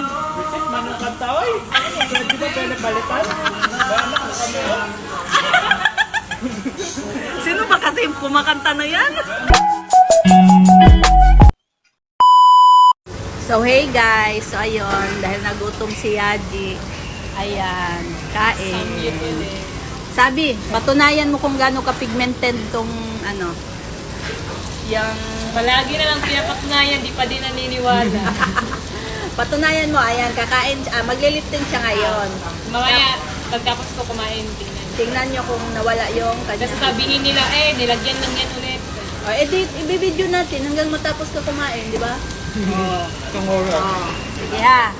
Manong. Bitit, manong kanta, oy. Di ba pwede balitan? Bala ko kami, oh. Sino ba kasi yung kumakanta na yan? So hey guys, so ayun, dahil nagutom si Yaji, ayan, kain. Sabi, patunayan mo kung gaano ka-pigmented tong ano. Yung palagi na lang pinapatunayan, di pa din naniniwala. Patunayan mo, ayan, kakain, maglilifting siya ngayon. Mamaya, pagtapos ko kumain, tingnan. Tingnan nyo kung nawala yung Kasi kanya. sabihin nila, nilagyan lang yan ulit. O, i-video natin hanggang matapos ka kumain, di ba? Tungura. Sige ha.